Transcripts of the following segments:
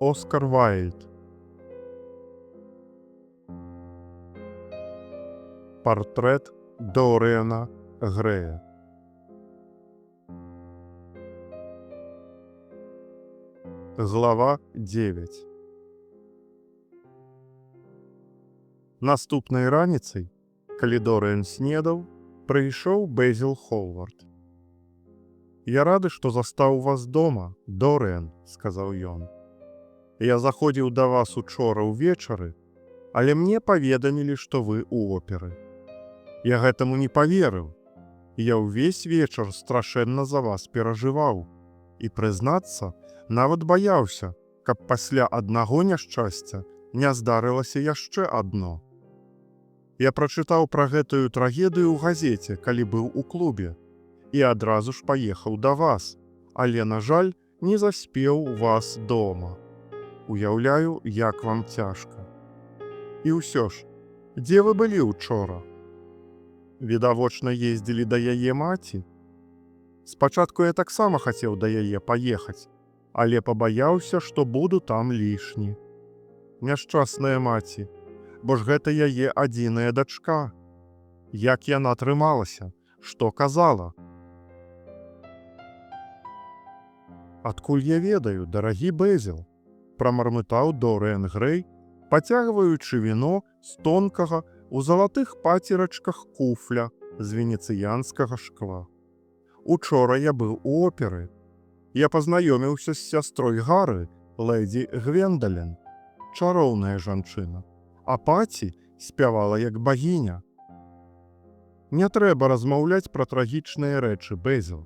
Оскар Вайльд. Портрет Доріана Грея. Глава 9. Наступнай раніцай, калі Доріан снедаў, прыйшоў Бэзіл Ховард. «Я рады, што застаў вас дома, Доріан», — сказаў ён. «Я заходзіў да вас учора ўвечары, але мне паведамілі, што вы ў оперы. Я гэтаму не паверыў. Я ўвесь вечар страшэнна за вас перажываў. І, прызнацца, нават баяўся, каб пасля аднаго няшчасця не здарылася яшчэ адно. Я прачытаў пра гэтую трагедыю ў газеце, калі быў у клубе, і адразу ж паехаў да вас, але, на жаль, не заспеў вас дома. Уяўляю, як вам цяжка. І ўсё ж, дзе вы былі учора? Відавочна, ездзілі да яе маці? Спачатку я таксама хацеў да яе паехаць, але пабаяўся, што буду там лішні. Няшчасная маці, бо ж гэта яе адзіная дачка. Як яна трымалася? Што казала? Адкуль я ведаю, дарагі Бэзіл? Прамармытаў Доріан Грэй, пацягваючы віно з тонкага у залатых пацерачках куфля з венецыянскага шкла. Учора я быў у оперы. Я пазнаёміўся з сястрой Гары, лэдзі Гвендален, чароўная жанчына, а паці спявала як багіня. Не трэба размаўляць пра трагічныя рэчы, Бэзіл.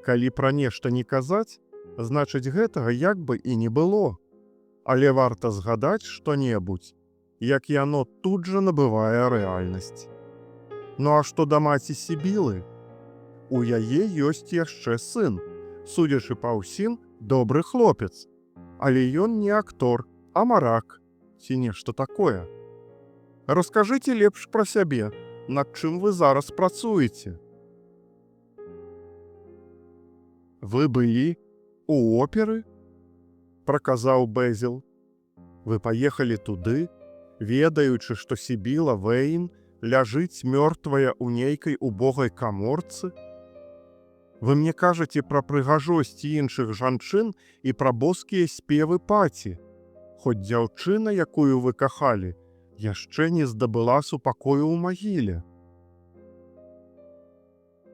Калі пра нешта не казаць, значыць гэтага як бы і не было. Але варта згадаць што-небудзь, як яно тут жа набывае рэальнасць. Ну а што да маці Сібілы? У яе ёсць яшчэ сын, судзячы па ўсім, добры хлопец. Але ён не актор, а марак, ці нешта такое. Раскажыце лепш пра сябе, над чым вы зараз працуеце. Вы былі у оперы? Праказаў Бэзіл. Вы паехалі туды, ведаючы, што Сібіла Вэйн ляжыць мёртвая ў нейкай убогай каморцы? Вы мне кажаце пра прыгажосць іншых жанчын і пра боскія спевы паці, хоць дзяўчына, якую вы кахалі, яшчэ не здабыла супакою ў магіле.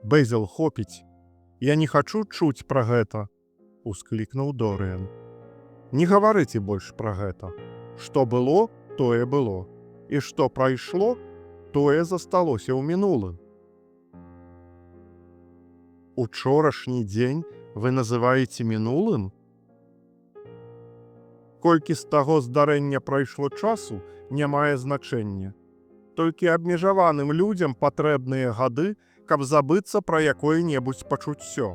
Бэзіл, хопіць. Я не хачу чуць пра гэта, усклікнуў Доріан. Не гаварыце больш пра гэта. Што было, тое было. І што прайшло, тое засталося ў мінулым. Учорашні дзень вы называеце мінулым? Колькі з таго здарэння прайшло часу, не мае значэння. Толькі абмежаваным людзям патрэбныя гады, каб забыцца пра якое-небудзь пачуццё.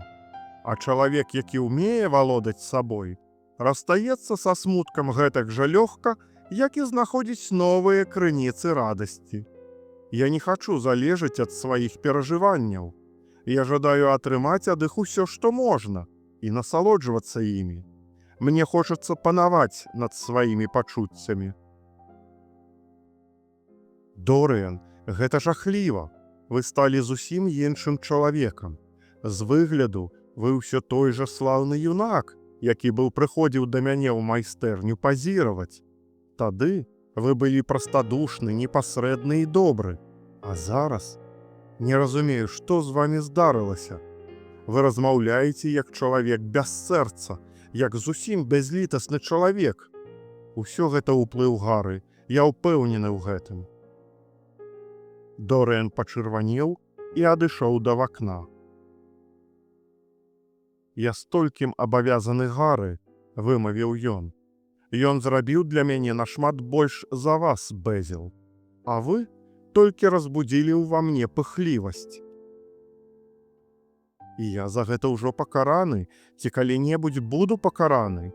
А чалавек, які ўмее валодаць сабой, расстаецца са смуткам гэтак жа лёгка, як і знаходзіць новыя крыніцы радасці. Я не хачу залежаць ад сваіх перажыванняў. Я жадаю атрымаць ад іх усё, што можна, і насалоджвацца імі. Мне хочацца панаваць над сваімі пачуццямі. Доріан, гэта жахліва. Вы сталі зусім іншым чалавекам. З выгляду вы ўсё той жа слаўны юнак, які быў прыходзіў да мяне ў майстэрню пазіраваць. Тады вы былі прастадушны, непасрэдны і добры. А зараз не разумею, што з вамі здарылася. Вы размаўляеце як чалавек без сэрца, як зусім бязлітасны чалавек. Усё гэта ўплыў Гары, я ўпэўнены ў гэтым. Доріан пачырванеў і адышоў да вакна. Я столькім абавязаны Гары, вымавіў ён. Ён зрабіў для мяне нашмат больш за вас, Бэзіл. А вы толькі разбудзілі ўва мне пыхлівасць. І я за гэта ўжо пакараны, ці калі-небудзь буду пакараны.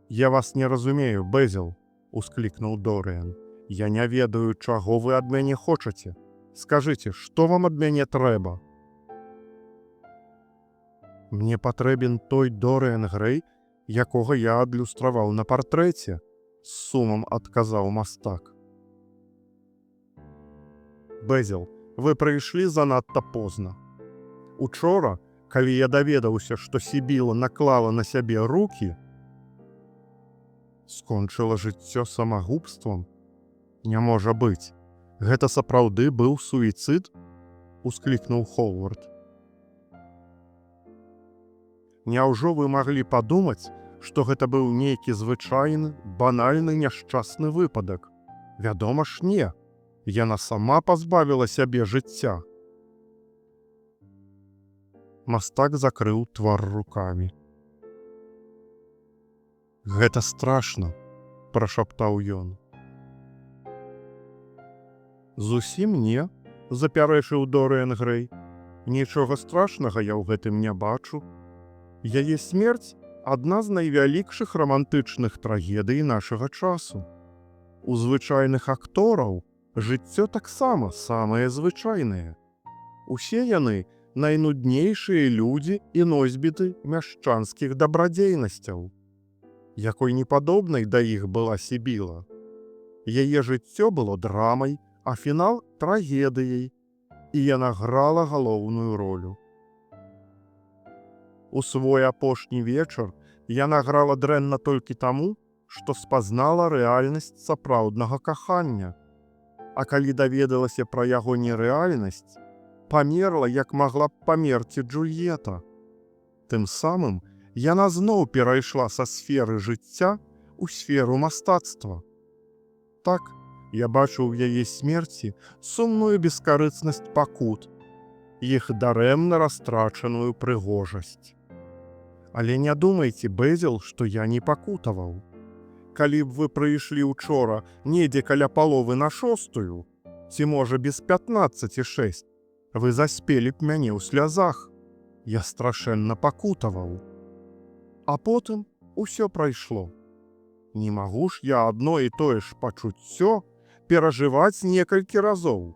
Я вас не разумею, Бэзіл, усклікнуў Доріан. Я не ведаю, чаго вы ад мяне хочаце. Скажыце, што вам ад мяне трэба? Мне патрэбен той Доріан Грэй, якога я адлюстраваў на партрэце, з сумам адказаў мастак. Бэзіл, вы прыйшлі занадта позна. Учора, калі я даведаўся, што Сібіла наклала на сябе рукі, скончыла жыццё самагубствам? Не можа быць. Гэта сапраўды быў суіцыд? Усклікнуў Ховард. Няўжо вы маглі падумаць, што гэта быў нейкі звычайны, банальны няшчасны выпадак? Вядома ж, не. Яна сама пазбавіла сябе жыцця. Мастак закрыў твар рукамі. Гэта страшна, прашаптаў ён. Зусім не, запярэчыў Дорыан Грэй. Нічога страшнага я ў гэтым не бачу. Яе смерць адна з найвялікшых рамантычных трагедый нашага часу. У звычайных актораў жыццё таксама самае звычайнае. Усе яны найнуднейшыя людзі і носьбіты мяшчанскіх дабрадзейнасцяў. Якой непадобнай да іх была Сібіла. Яе жыццё было драмай, а фінал трагедыяй, і яна грала галоўную ролю. У свой апошні вечар яна грала дрэнна толькі таму, што спазнала рэальнасць сапраўднага кахання. А калі даведалася пра яго нерэальнасць, памерла, як магла б памерці Джульета. Тым самым яна зноў перайшла са сферы жыцця ў сферу мастацтва. Так, я бачу ў яе смерці сумную бескарыцнасць пакут, іх дарэмна растрачаную прыгожасць. Але не думайце, Бэзіл, што я не пакутаваў. Калі б вы прыйшлі учора недзе каля паловы на 6, ці можа без 15:06, вы заспелі б мяне ў слязах. Я страшэнна пакутаваў. А потым усё прайшло. Не магу ж я адно і тое ж пачуццё перажываць некалькі разоў.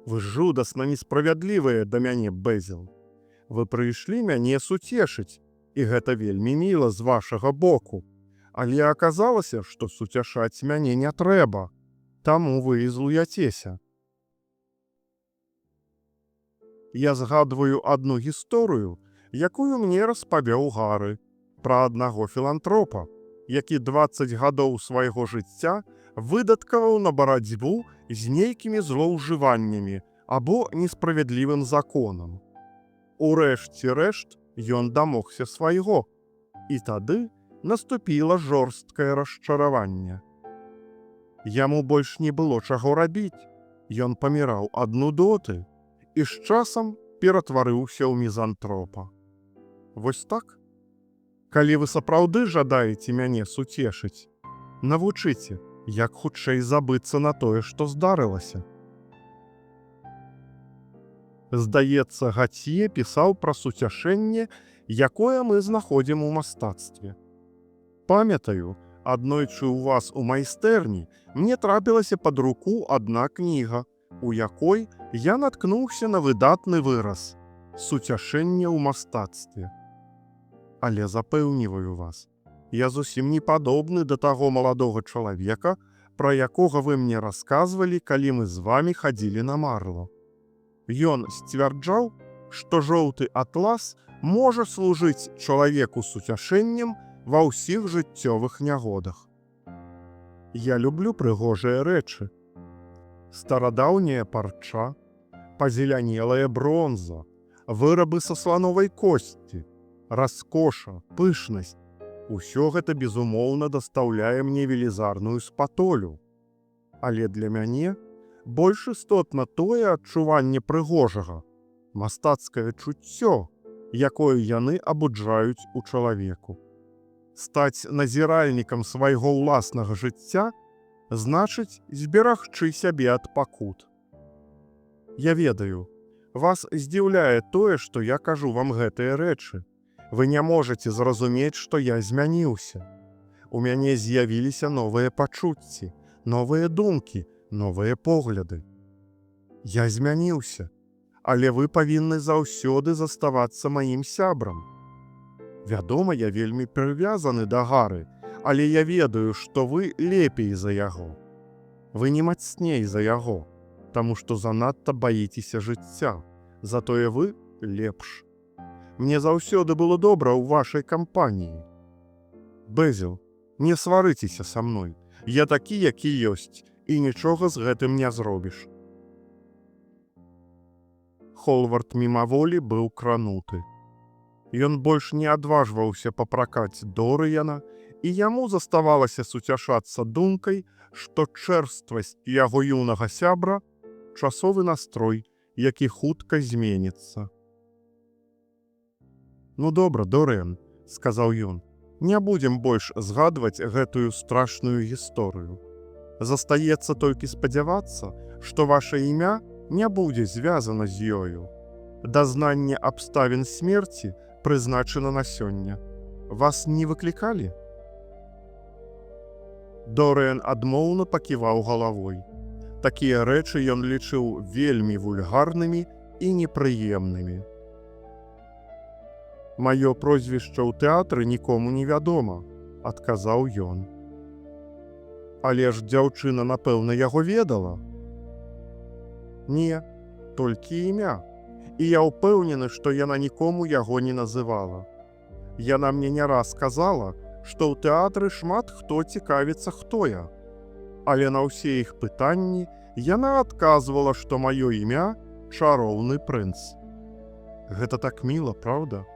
Вы жудасна несправядлівыя да мяне, Бэзіл. Вы прыйшлі мяне суцешыць, і гэта вельмі міла з вашага боку. Але аказалася, што суцяшаць мяне не трэба, таму вы і злуяцеся. Я згадваю адну гісторыю, якую мне распавёў Гары, пра аднаго філантропа, які 20 гадоў свайго жыцця выдаткаваў на барацьбу з нейкімі злоўжываннямі або несправядлівым законам. Урэшце рэшт ён дамогся свайго, і тады наступіла жорсткае расчараванне. Яму больш не было чаго рабіць, ён паміраў ад нудоты і з часам ператварыўся ў мізантропа. Вось так? Калі вы сапраўды жадаеце мяне суцешыць, навучыце, як хутчэй забыцца на тое, што здарылася. Здаецца, Гацье пісаў пра суцяшэнне, якое мы знаходзім у мастацтве. Памятаю, аднойчы ў вас у майстэрні мне трапілася пад руку адна кніга, у якой я наткнуўся на выдатны выраз «Суцяшэнне ў мастацтве». Але запэўніваю вас, я зусім не падобны да таго маладога чалавека, пра якога вы мне расказвалі, калі мы з вамі хадзілі на Марло. Ён сцвярджаў, што жоўты атлас можа служыць чалавеку суцяшэннем ва ўсіх жыццёвых нягодах. Я люблю прыгожыя рэчы. Старадаўняя парча, пазелянелая бронза, вырабы са слановай косці, раскоша, пышнасць. Усё гэта, безумоўна, дастаўляе мне велізарную спатолю. Але для мяне больш істотна тое адчуванне прыгожага, мастацкае чуццё, якое яны абуджаюць у чалавеку. Стаць назіральнікам свайго ўласнага жыцця значыць зберагчы сябе ад пакут. Я ведаю, вас здзіўляе тое, што я кажу вам гэтыя рэчы. Вы не можаце зразумець, што я змяніўся. У мяне з'явіліся новыя пачуцці, новыя думкі, новыя погляды. Я змяніўся, але вы павінны заўсёды заставацца маім сябрам. Вядома, я вельмі прывязаны да Гары, але я ведаю, што вы лепей за яго. Вы не мацней за яго, таму што занадта баіцеся жыцця, затое вы лепш. Мне заўсёды было добра ў вашай кампаніі. Бэзіл, не сварыцеся са мной. Я такі, які ёсць, і нічога з гэтым не зробіш. Холвард мімаволі быў крануты. Ён больш не адважваўся папракаць Дорыяна, і яму заставалася суцяшацца думкай, што чэрствасць яго юнага сябра – часовы настрой, які хутка зменіцца. «Ну добра, Дорыян», – сказаў ён, – «не будзем больш згадваць гэтую страшную гісторыю. Застаецца толькі спадзявацца, што ваша імя не будзе звязана з ёю. Дазнанне абставін смерці прызначана на сёння. Вас не выклікалі?» Дорыян адмоўна паківаў галавой. Такія рэчы ён лічыў вельмі вульгарнымі і непрыемнымі. «Маё прозвішча ў тэатры нікому не вядома», – адказаў ён. «Але ж дзяўчына, напэўна, яго ведала?» «Не, толькі імя. І я ўпэўнены, што яна нікому яго не называла. Яна мне не раз сказала, што ў тэатры шмат хто цікавіцца, хто я. Але на ўсе іх пытанні яна адказвала, што маё імя – чароўны прынц. Гэта так міла, праўда?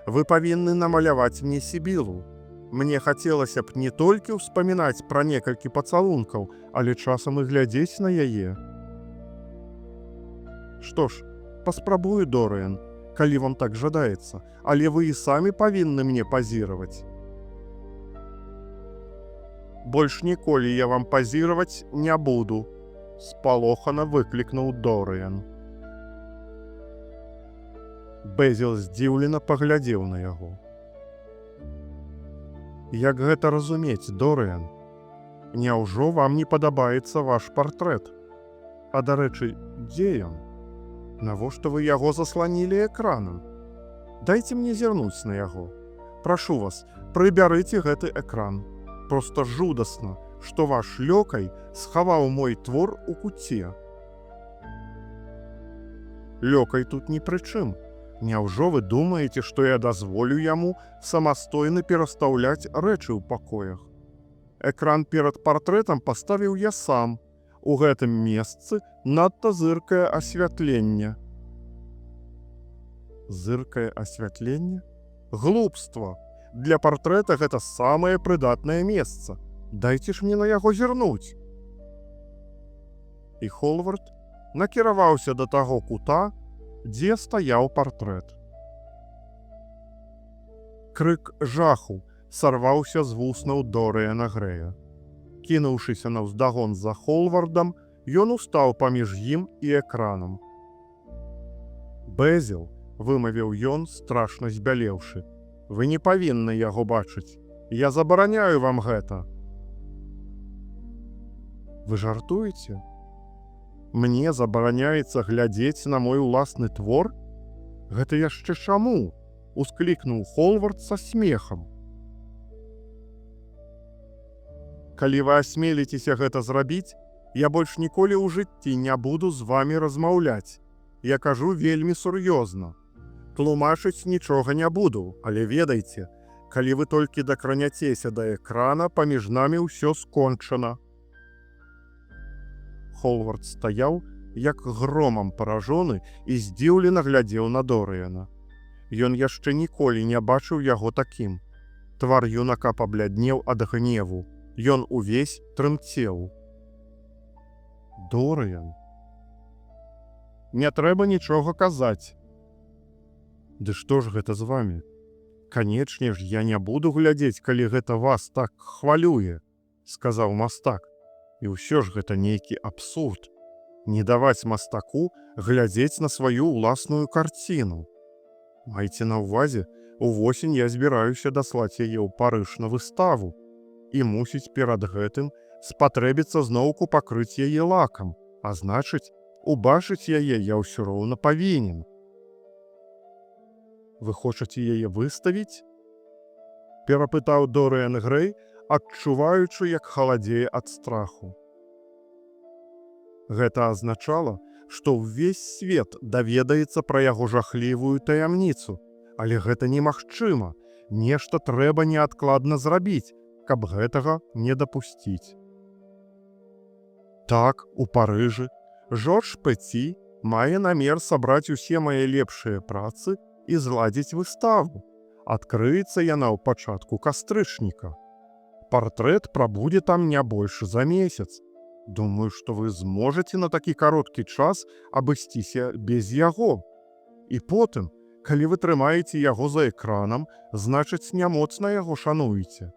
Вы павінны намаляваць мне Сібілу. Мне хацелася б не толькі ўспамінаць пра некалькі пацалункаў, але часам і глядзець на яе». «Што ж, паспрабую, Дорыян, калі вам так жадаецца, але вы і самі павінны мне пазіраваць». «Больш ніколі я вам пазіраваць не буду», – спалохана выклікнуў Дорыян. Бэзіл здзіўлена паглядзеў на яго. «Як гэта разумець, Дорыян? Няўжо вам не падабаецца ваш партрэт? А дарэчы, дзе ён? Навошта вы яго засланілі экранам? Дайце мне зірнуць на яго. Прашу вас, прыбярыце гэты экран. Проста жудасна, што ваш лёкай схаваў мой твор у куце». «Лёкай тут ні пры чым. Няўжо вы думаеце, што я дазволю яму самастойна перастаўляць рэчы ў пакоях? Экран перад партрэтам паставіў я сам. У гэтым месцы надта зыркае асвятленне». «Зыркае асвятленне? Глупства! Для партрэта гэта самае прыдатнае месца. Дайце ж мне на яго зірнуць». І Холвард накіраваўся да таго кута, дзе стаяў партрэт. Крык жаху сарваўся з вуснаў Дорыяна Грэя. Кінуўшыся наўздагон за Холвардам, ён устаў паміж ім і экранам. «Бэзіл», – вымавіў ён, страшна збялеўшы, – «вы не павінны яго бачыць. Я забараняю вам гэта». «Вы жартуеце? Мне забараняецца глядзець на мой уласны твор? Гэта яшчэ чаму?» – усклікнуў Холвард са смехам. «Калі вы асмеліцеся гэта зрабіць, я больш ніколі ў жыцці не буду з вамі размаўляць. Я кажу вельмі сур'ёзна. Тлумачыць нічога не буду, але ведайце, калі вы толькі дакраняцеся да экрана, паміж намі ўсё скончана». Холвард стаяў, як громам паражоны, і здзіўлена глядзеў на Дорыяна. Ён яшчэ ніколі не бачыў яго такім. Твар юнака пабляднеў ад гневу. Ён увесь трымцеў. «Дорыян, не трэба нічога казаць». «Ды што ж гэта з вамі? Канечне ж, я не буду глядзець, калі гэта вас так хвалюе», – сказаў мастак. «І ўсё ж гэта нейкі абсурд. Не даваць мастаку глядзець на сваю ўласную карціну. Майце на ўвазе, увосень я збіраюся даслаць яе ў Парыж на выставу. І мусіць перад гэтым спатрэбіцца зноўку пакрыць яе лакам, а значыць, убачыць яе я ўсё роўна павінен». «Вы хочаце яе выставіць?» перапытаў Дорыан Грэй, адчуваючы, як халадзее ад страху. Гэта азначала, што ўвесь свет даведаецца пра яго жахлівую таямніцу, але гэта немагчыма, нешта трэба неадкладна зрабіць, каб гэтага не дапусціць. Так, у Парыжы Жорж Пэці мае намер сабраць усе мае лепшыя працы і зладзіць выставу. Адкрыецца яна ў пачатку кастрычніка. Партрэт прабудзе там не больш за месяц. Думаю, што вы зможаце на такі кароткі час абысціся без яго. І потым, калі вы трымаеце яго за экранам, значыць, не моцна яго шануеце.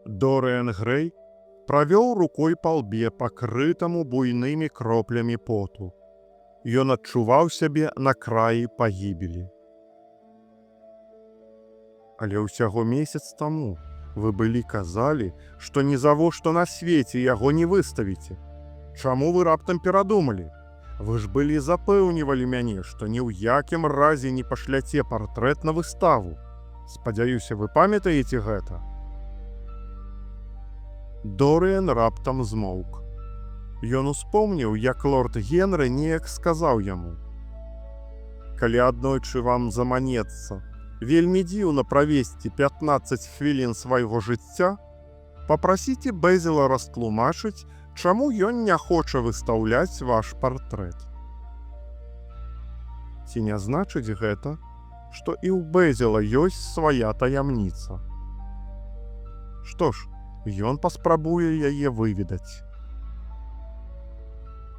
Дорыан Грэй правёў рукой па лбе, пакрытаму буйнымі кроплямі поту. Ён адчуваў сябе на краі пагібелі. Але ўсяго месяц таму вы былі казалі, што нізавошта на свеце яго не выставіце. Чаму вы раптам перадумалі? Вы ж былі запэўнівалі мяне, што ні ў якім разе не пашляце партрэт на выставу. Спадзяюся, вы памятаеце гэта? Дорыан раптам змоўк. Ён успомніў, як лорд Генры неяк сказаў яму: «Калі аднойчы вам заманецца вельмі дзіўна правесці 15 хвілін свайго жыцця, папрасіце Бэзіла растлумачыць, чаму ён не хоча выстаўляць ваш партрэт». Ці не значыць гэта, што і ў Бэзіла ёсць свая таямніца? Што ж, ён паспрабуе яе выведаць.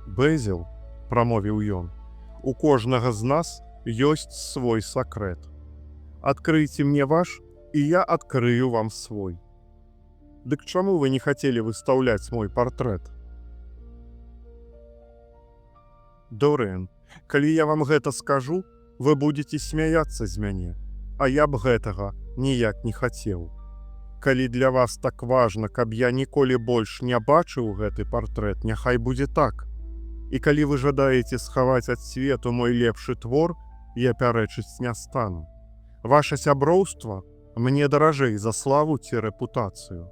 «Бэзіл», – прамовіў ён, – «у кожнага з нас ёсць свой сакрэт. Адкрыйце мне ваш, і я адкрыю вам свой. Дык чаму вы не хацелі выстаўляць мой партрэт?» «Дорыан, калі я вам гэта скажу, вы будзеце смяяцца з мяне, а я б гэтага ніяк не хацеў. Калі для вас так важна, каб я ніколі больш не бачыў гэты партрэт, няхай будзе так. І калі вы жадаеце схаваць ад свету мой лепшы твор, я пярэчыць не стану. Ваша сяброўства мне даражэй за славу ці рэпутацыю».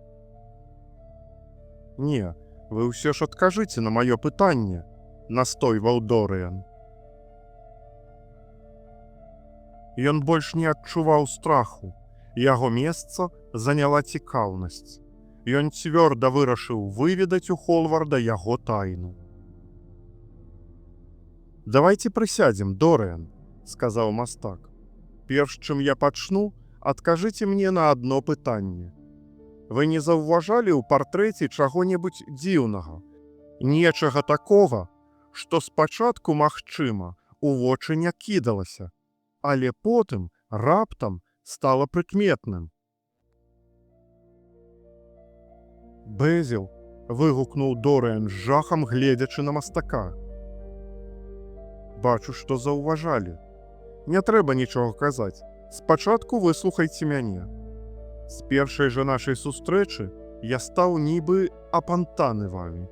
«Не, вы ўсё ж адкажыце на маё пытанне», – настойваў Дорыан. Ён больш не адчуваў страху. Яго месца заняла цікаўнасць. Ён цвёрда вырашыў выведаць у Холварда яго тайну. «Давайце прысядзем, Дорыан», – сказаў мастак. «Перш чым я пачну, адкажыце мне на адно пытанне. Вы не заўважалі ў партрэце чаго-небудзь дзіўнага? Нечага такога, што спачатку, магчыма, у вочы не кідалася, але потым раптам стала прыкметным?» «Бэзіл», – выгукнуў Дорыан з жахам, гледзячы на мастака. «Бачу, што заўважалі. Не трэба нічога казаць. Спачатку выслухайце мяне. З першай жа нашай сустрэчы я стаў нібы апантаны вамі.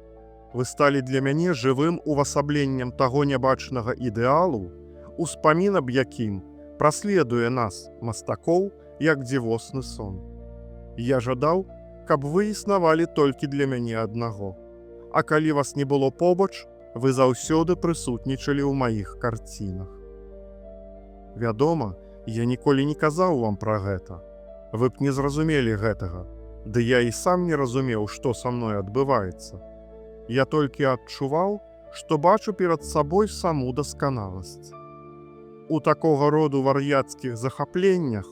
Вы сталі для мяне жывым увасабленнем таго нябачнага ідэалу, успамін аб якім праследуе нас, мастакоў, як дзівосны сон. Я жадаў, каб вы існавалі толькі для мяне аднаго. А калі вас не было побач, вы заўсёды прысутнічалі ў маіх карцінах. Вядома, я ніколі не казаў вам пра гэта. Вы б не зразумелі гэтага, ды я і сам не разумеў, што са мной адбываецца. Я толькі адчуваў, што бачу перад сабой саму дасканаласць. У такога роду вар'яцкіх захапленнях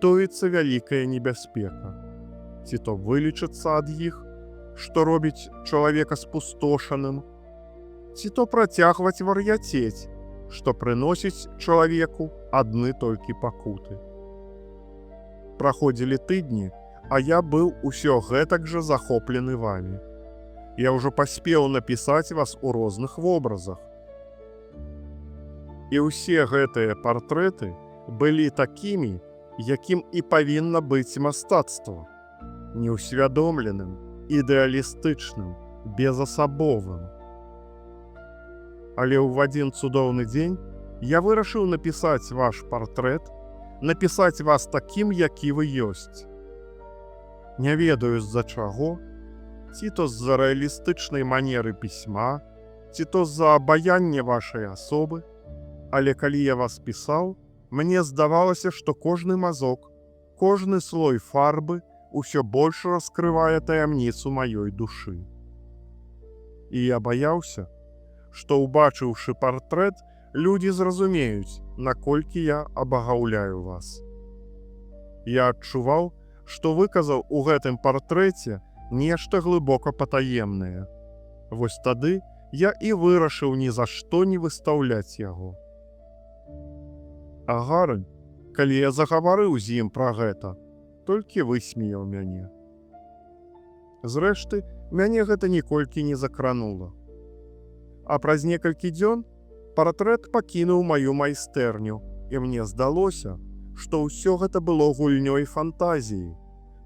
тоіцца вялікая небяспека. Ці то вылечыцца ад іх, што робіць чалавека спустошаным, ці то працягваць вар'яцець, што прыносіць чалавеку адны толькі пакуты. Праходзілі тыдні, а я быў усё гэтак жа захоплены вамі. Я ўжо паспеў напісаць вас у розных вобразах. І ўсе гэтыя партрэты былі такімі, якім і павінна быць мастацтва. Неўсвядомленым, ідэалістычным, безасабовым. Але ў адзін цудоўны дзень я вырашыў напісаць ваш партрэт, напісаць вас такім, які вы ёсць. Не ведаю з-за чаго, ці то з-за рэалістычнай манеры пісьма, ці то з-за абаяння вашай асобы, але калі я вас пісаў, мне здавалася, што кожны мазок, кожны слой фарбы усё больш раскрывае таямніцу маёй душы. І я баяўся, што, убачыўшы партрэт, людзі зразумеюць, наколькі я абагаўляю вас. Я адчуваў, што выказаў у гэтым партрэце нешта глыбока патаемнае. Вось тады я і вырашыў ні за што не выстаўляць яго. А Гары, калі я загаварыў з ім пра гэта, толькі высмеяў мяне. Зрэшты, мяне гэта ніколькі не закранула. А праз некалькі дзён партрэт пакінуў маю майстэрню, і мне здалося, што ўсё гэта было гульнёй фантазіі,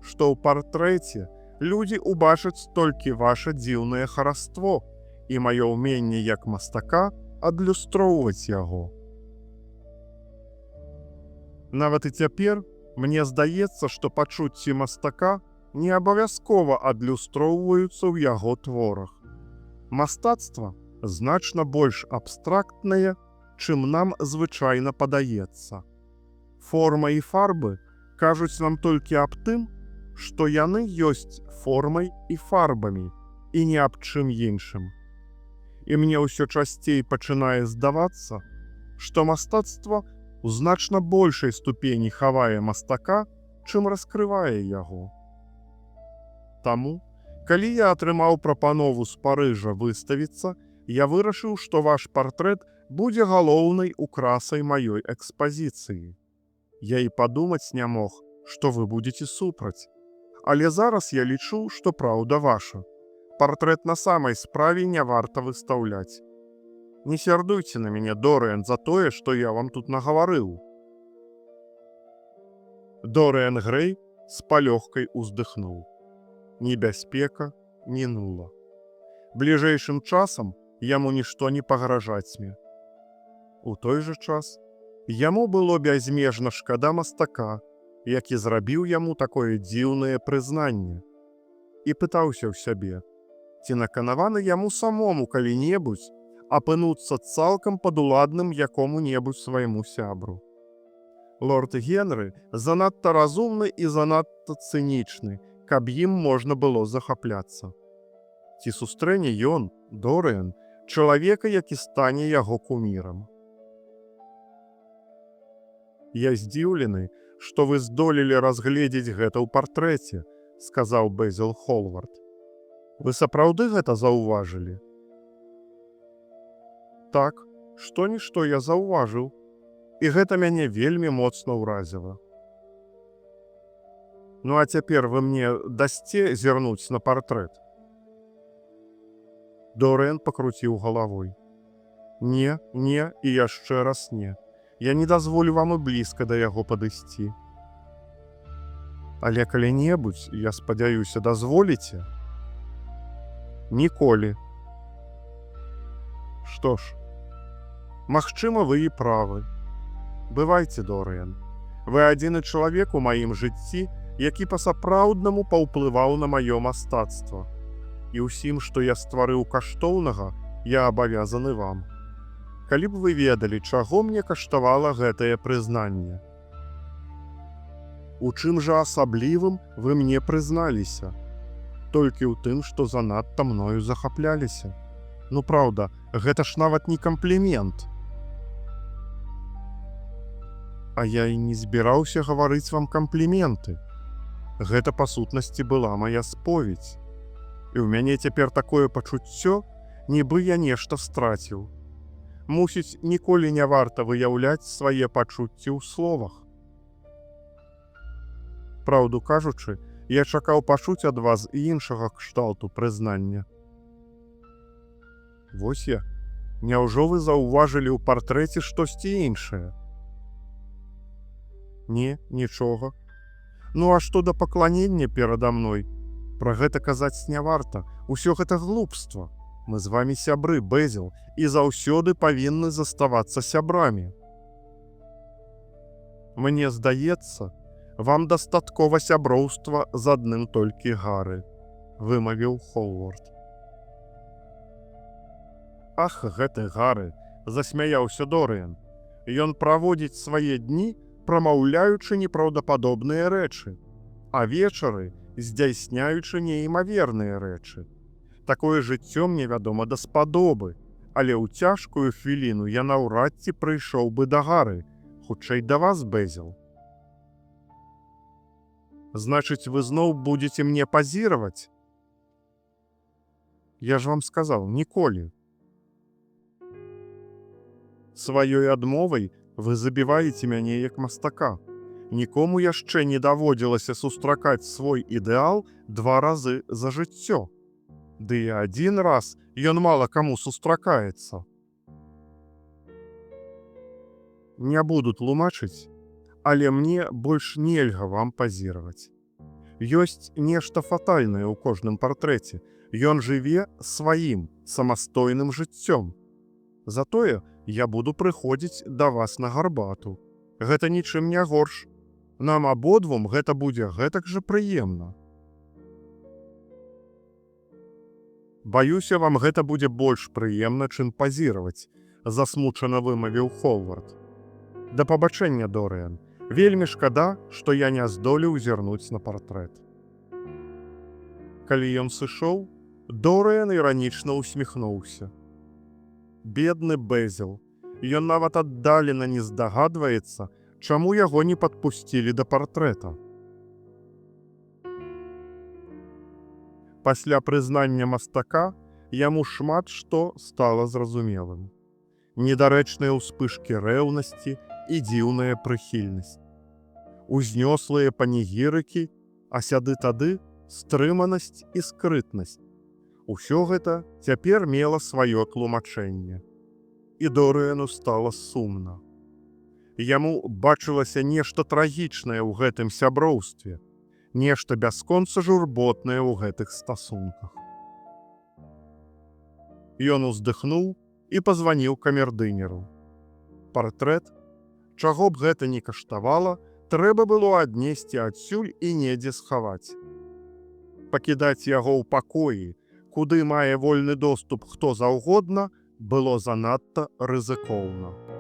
што ў партрэце людзі ўбачаць толькі ваша дзіўнае хараство і маё ўменне як мастака адлюстроўваць яго. Нават і цяпер мне здаецца, што пачуцці мастака не абавязкова адлюстроўваюцца ў яго творах. Мастацтва значна больш абстрактнае, чым нам звычайна падаецца. Форма і фарбы кажуць нам толькі аб тым, што яны ёсць формай і фарбамі, і не аб чым іншым. І мне ўсё часцей пачынае здавацца, што мастацтва у значна большай ступені хавае мастака, чым раскрывае яго. Таму, калі я атрымаў прапанову з Парыжа выставіцца, я вырашыў, што ваш партрэт будзе галоўнай украсай маёй экспазіцыі. Я і падумаць не мог, што вы будзеце супраць. Але зараз я лічу, што праўда ваша. Партрэт на самай справе не варта выстаўляць. Не сярдуйце на мяне, Дорыан, за тое, што я вам тут нагаварыў. Дорыан Грэй з палёгкай уздыхнуў. Небяспека мінула. Бліжэйшым часам яму нішто не пагражацьме. У той жа час яму было бязмежна шкада мастака, які зрабіў яму такое дзіўнае прызнанне. І пытаўся ў сябе, ці наканаваны яму самому калі-небудзь апынуцца цалкам падуладным якому-небудзь свайму сябру. Лорд Генры занадта разумны і занадта цынічны, каб ім можна было захапляцца. Ці сустрэне ён, Дорыан, чалавека, які стане яго кумірам. Я здзіўлены, што вы здолелі разгледзець гэта ў партрэце, сказаў Бэзіл Холвард. Вы сапраўды гэта заўважылі? Так, што-нішто я заўважыў, і гэта мяне вельмі моцна ўразіла. Ну а цяпер вы мне дасце зірнуць на партрэт? Дорыан пакруціў галавой. Не, і яшчэ раз не. Я не дазволю вам і блізка да яго падысці. Але калі-небудзь, я спадзяюся, дазволіце? Ніколі. Што ж, магчыма, вы і правы. Бывайце, Дорыан. Вы адзіны чалавек у маім жыцці, які па-сапраўднаму паўплываў на маё мастацтва. І ўсім, што я стварыў каштоўнага, я абавязаны вам. Калі б вы ведалі, чаго мне каштавала гэтае прызнанне. У чым жа асаблівым вы мне прызналіся? Толькі ў тым, што занадта мною захапляліся. Ну, праўда, гэта ж нават не камплімент. А я і не збіраўся гаварыць вам кампліменты. Гэта, па сутнасці, была мая споведь. І ў мяне цяпер такое пачуццё, нібы я нешта страціў. Мусіць, ніколі не варта выяўляць свае пачуцці ў словах. Праўду кажучы, я чакаў пачуць ад вас і іншага кшталту прызнання. Вось я. Няўжо вы заўважылі ў партрэце штосьці іншае? Не, нічога. Ну а што да пакланення перада мной? Пра гэта казаць не варта. Усё гэта глупства. Мы з вамі сябры, Бэзіл, і заўсёды павінны заставацца сябрамі. Мне здаецца, вам дастаткова сяброўства з адным толькі Гары, вымавіў Ховард. Ах, гэты Гары, засмяяўся Дорыен. Ён праводзіць свае дні, прамаўляючы непраўдападобныя рэчы, а вечары здзяйсняючы неймаверныя рэчы. Такое жыццё мне вядома даспадобы, але ў цяжкую хвіліну я наўрад ці прыйшоў бы да Гары, хутчэй да вас, Бэзіл. Значыць, вы зноў будзеце мне пазіраваць? Я ж вам сказаў, ніколі. Сваёй адмовай вы забіваеце мяне як мастака. Нікому яшчэ не даводзілася сустракаць свой ідэал 2 разы за жыццё. Ды і 1 раз ён мала каму сустракаецца. Не буду тлумачыць, але мне больш нельга вам пазіраваць. Ёсць нешта фатальнае ў кожным партрэце. Ён жыве сваім самастойным жыццём. Затое я буду прыходзіць да вас на гарбату. Гэта нічым не горш. Нам абодвум гэта будзе гэтак жа прыемна. Баюся, вам гэта будзе больш прыемна, чым пазіраваць, засмучана вымавіў Ховард. Да пабачэння, Дорыен. Вельмі шкада, што я не здолеў зірнуць на партрэт. Калі ён сышоў, Дорыен іранічна усміхнуўся. Бедны Бэзіл. Ён нават аддалена не здагадваецца, чаму яго не падпусцілі да партрэта. Пасля прызнання мастака яму шмат што стала зразумелым. Недарэчныя ўспышкі рэўнасці і дзіўная прыхільнасць. Узнёслыя панегірыкі, а сяды тады стрыманасць і скрытнасць. Усё гэта цяпер мела сваё тлумачэнне. І Дорыену стала сумна. Яму бачылася нешта трагічнае ў гэтым сяброўстве, нешта бясконца журботнае ў гэтых стасунках. Ён уздыхнуў і пазваніў камердынеру. Партрэт, чаго б гэта ні каштавала, трэба было аднесці адсюль і недзе схаваць. Пакідаць яго ў пакоі, куды мае вольны доступ хто заўгодна, было занадта рызыкоўна.